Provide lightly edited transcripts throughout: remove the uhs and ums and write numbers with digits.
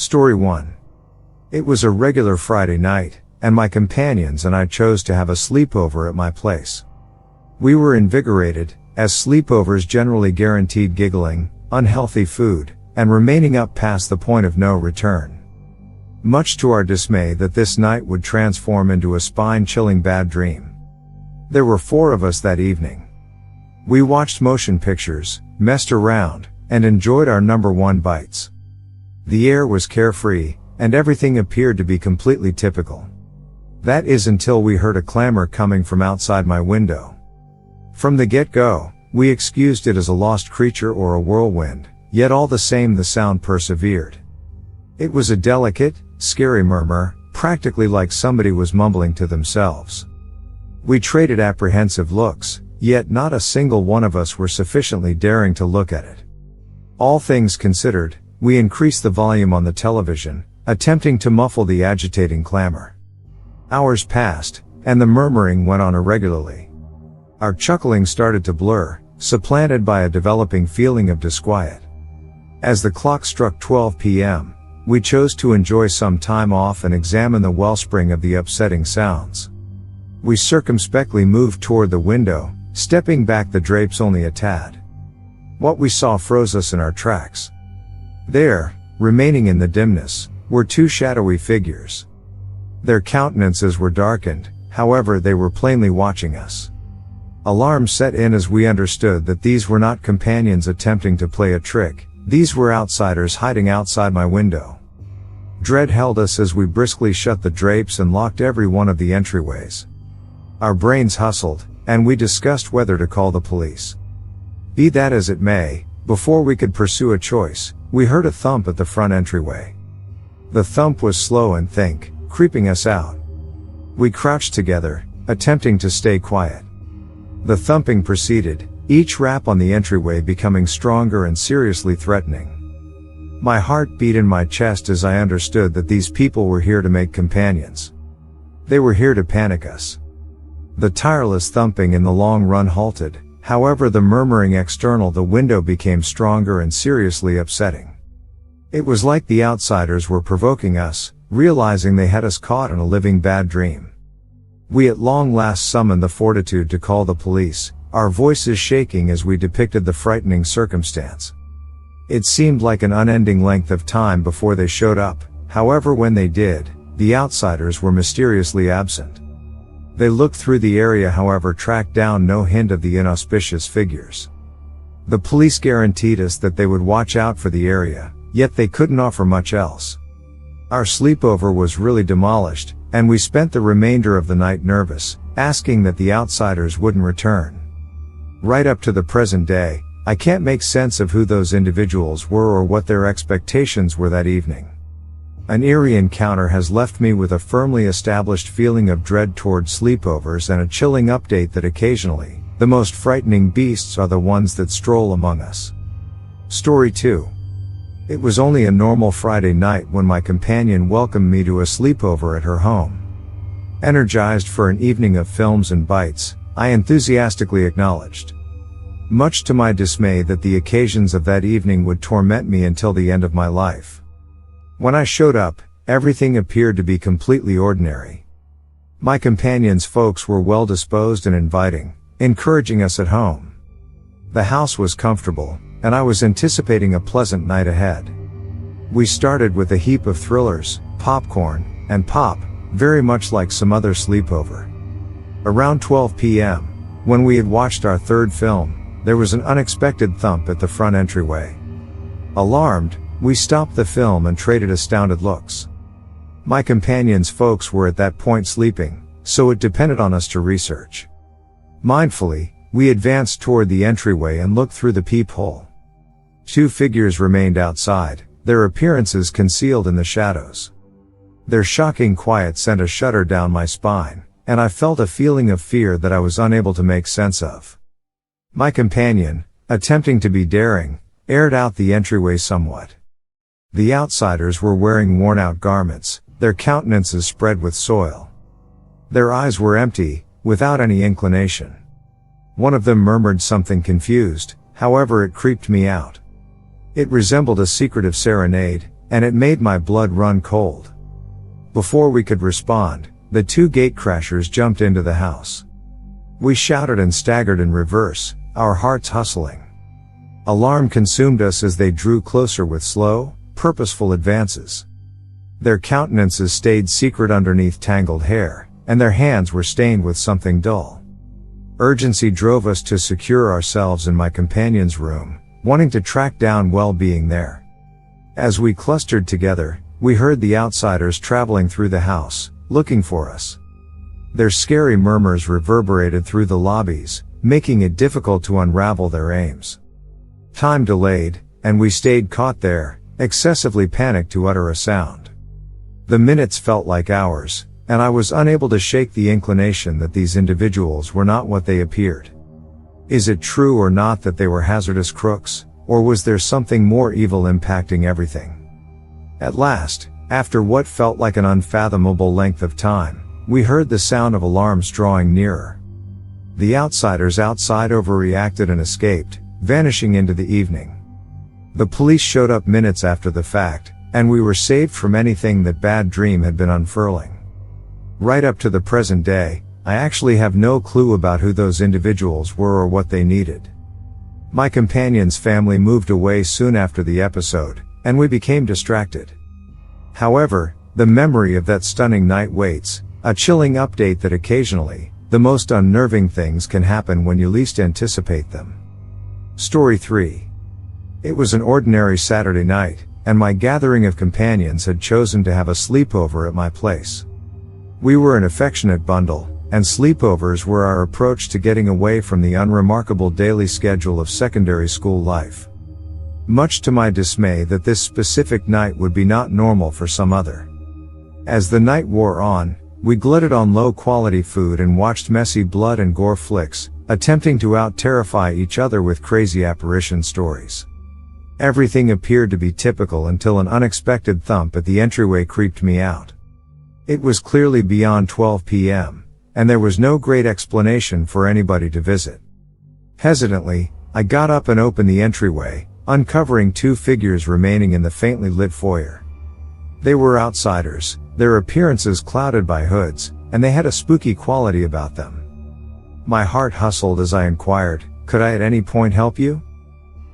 Story 1. It was a regular Friday night, and my companions and I chose to have a sleepover at my place. We were invigorated, as sleepovers generally guaranteed giggling, unhealthy food, and remaining up past the point of no return. Much to our dismay that this night would transform into a spine-chilling bad dream. There were 4 of us that evening. We watched motion pictures, messed around, and enjoyed our number 1 bites. The air was carefree, and everything appeared to be completely typical. That is until we heard a clamor coming from outside my window. From the get-go, we excused it as a lost creature or a whirlwind, yet all the same the sound persevered. It was a delicate, scary murmur, practically like somebody was mumbling to themselves. We traded apprehensive looks, yet not a single one of us were sufficiently daring to look at it. All things considered, we increased the volume on the television, attempting to muffle the agitating clamor. Hours passed, and the murmuring went on irregularly. Our chuckling started to blur, supplanted by a developing feeling of disquiet. As the clock struck 12 p.m., we chose to enjoy some time off and examine the wellspring of the upsetting sounds. We circumspectly moved toward the window, stepping back the drapes only a tad. What we saw froze us in our tracks. There, remaining in the dimness, were 2 shadowy figures. Their countenances were darkened, however they were plainly watching us. Alarm set in as we understood that these were not companions attempting to play a trick, these were outsiders hiding outside my window. Dread held us as we briskly shut the drapes and locked every one of the entryways. Our brains hustled, and we discussed whether to call the police. Be that as it may, before we could pursue a choice, we heard a thump at the front entryway. The thump was slow and thick, creeping us out. We crouched together, attempting to stay quiet. The thumping proceeded, each rap on the entryway becoming stronger and seriously threatening. My heart beat in my chest as I understood that these people were here to make companions. They were here to panic us. The tireless thumping in the long run halted, however the murmuring external the window became stronger and seriously upsetting. It was like the outsiders were provoking us, realizing they had us caught in a living bad dream. We at long last summoned the fortitude to call the police, our voices shaking as we depicted the frightening circumstance. It seemed like an unending length of time before they showed up, however when they did, the outsiders were mysteriously absent. They looked through the area however tracked down no hint of the inauspicious figures. The police guaranteed us that they would watch out for the area, yet they couldn't offer much else. Our sleepover was really demolished, and we spent the remainder of the night nervous, asking that the outsiders wouldn't return. Right up to the present day, I can't make sense of who those individuals were or what their expectations were that evening. An eerie encounter has left me with a firmly established feeling of dread toward sleepovers and a chilling update that occasionally, the most frightening beasts are the ones that stroll among us. Story 2. It was only a normal Friday night when my companion welcomed me to a sleepover at her home. Energized for an evening of films and bites, I enthusiastically acknowledged. Much to my dismay that the occasions of that evening would torment me until the end of my life. When I showed up, everything appeared to be completely ordinary. My companion's folks were well disposed and inviting, encouraging us at home. The house was comfortable, and I was anticipating a pleasant night ahead. We started with a heap of thrillers, popcorn, and pop, very much like some other sleepover. Around 12 p.m., when we had watched our 3rd film, there was an unexpected thump at the front entryway. Alarmed, we stopped the film and traded astounded looks. My companion's folks were at that point sleeping, so it depended on us to research. Mindfully, we advanced toward the entryway and looked through the peephole. 2 figures remained outside, their appearances concealed in the shadows. Their shocking quiet sent a shudder down my spine, and I felt a feeling of fear that I was unable to make sense of. My companion, attempting to be daring, aired out the entryway somewhat. The outsiders were wearing worn-out garments, their countenances spread with soil. Their eyes were empty, without any inclination. One of them murmured something confused, however it creeped me out. It resembled a secretive serenade, and it made my blood run cold. Before we could respond, the two gatecrashers jumped into the house. We shouted and staggered in reverse, our hearts hustling. Alarm consumed us as they drew closer with slow, purposeful advances. Their countenances stayed secret underneath tangled hair, and their hands were stained with something dull. Urgency drove us to secure ourselves in my companion's room, wanting to track down well-being there. As we clustered together, we heard the outsiders traveling through the house, looking for us. Their scary murmurs reverberated through the lobbies, making it difficult to unravel their aims. Time delayed, and we stayed caught there, excessively panicked to utter a sound. The minutes felt like hours, and I was unable to shake the inclination that these individuals were not what they appeared. Is it true or not that they were hazardous crooks, or was there something more evil impacting everything? At last, after what felt like an unfathomable length of time, we heard the sound of alarms drawing nearer. The outsiders outside overreacted and escaped, vanishing into the evening. The police showed up minutes after the fact, and we were saved from anything that bad dream had been unfurling. Right up to the present day, I actually have no clue about who those individuals were or what they needed. My companion's family moved away soon after the episode, and we became distracted. However, the memory of that stunning night waits, a chilling update that occasionally, the most unnerving things can happen when you least anticipate them. Story 3. It was an ordinary Saturday night, and my gathering of companions had chosen to have a sleepover at my place. We were an affectionate bundle, and sleepovers were our approach to getting away from the unremarkable daily schedule of secondary school life. Much to my dismay that this specific night would be not normal for some other. As the night wore on, we glutted on low-quality food and watched messy blood and gore flicks, attempting to out-terrify each other with crazy apparition stories. Everything appeared to be typical until an unexpected thump at the entryway creeped me out. It was clearly beyond 12 p.m., and there was no great explanation for anybody to visit. Hesitantly, I got up and opened the entryway, uncovering two figures remaining in the faintly lit foyer. They were outsiders, their appearances clouded by hoods, and they had a spooky quality about them. My heart hustled as I inquired, "Could I at any point help you?"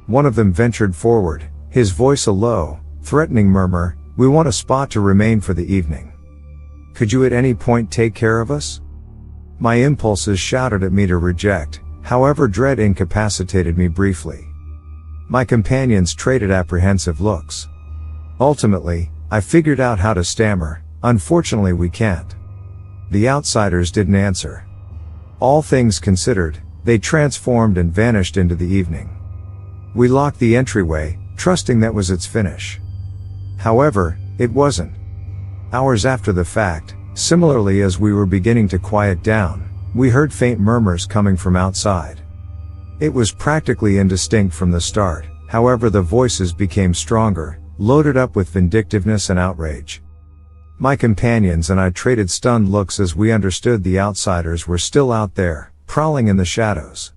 One of them ventured forward, his voice a low, threatening murmur, "We want a spot to remain for the evening. Could you at any point take care of us?" My impulses shouted at me to reject, however dread incapacitated me briefly. My companions traded apprehensive looks. Ultimately, I figured out how to stammer, "Unfortunately we can't." The outsiders didn't answer. All things considered, they transformed and vanished into the evening. We locked the entryway, trusting that was its finish. However, it wasn't. Hours after the fact, similarly as we were beginning to quiet down, we heard faint murmurs coming from outside. It was practically indistinct from the start, however the voices became stronger, loaded up with vindictiveness and outrage. My companions and I traded stunned looks as we understood the outsiders were still out there, prowling in the shadows.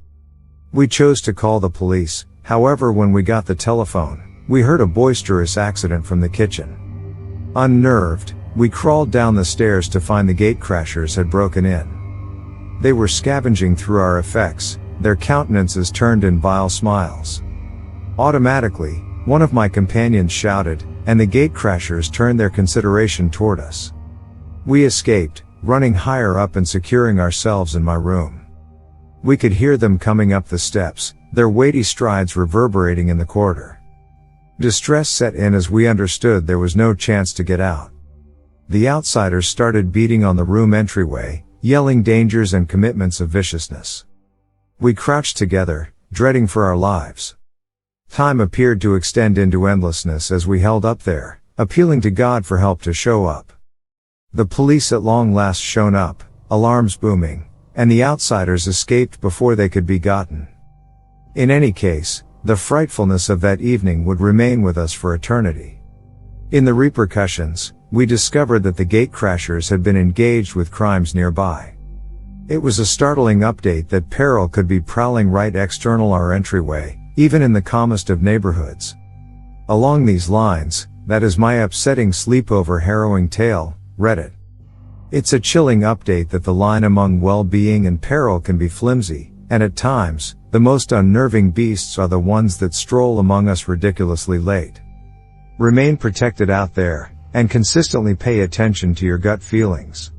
We chose to call the police, however when we got the telephone, we heard a boisterous accident from the kitchen. Unnerved, we crawled down the stairs to find the gatecrashers had broken in. They were scavenging through our effects, their countenances turned in vile smiles. Automatically, one of my companions shouted, and the gatecrashers turned their consideration toward us. We escaped, running higher up and securing ourselves in my room. We could hear them coming up the steps, their weighty strides reverberating in the corridor. Distress set in as we understood there was no chance to get out. The outsiders started beating on the room entryway, yelling dangers and commitments of viciousness. We crouched together, dreading for our lives. Time appeared to extend into endlessness as we held up there, appealing to God for help to show up. The police at long last shone up, alarms booming, and the outsiders escaped before they could be gotten. In any case, the frightfulness of that evening would remain with us for eternity. In the repercussions, we discovered that the gatecrashers had been engaged with crimes nearby. It was a startling update that peril could be prowling right external our entryway, even in the calmest of neighborhoods. Along these lines, that is my upsetting sleepover harrowing tale, Reddit. It's a chilling update that the line among well-being and peril can be flimsy, and at times, the most unnerving beasts are the ones that stroll among us ridiculously late. Remain protected out there, and consistently pay attention to your gut feelings.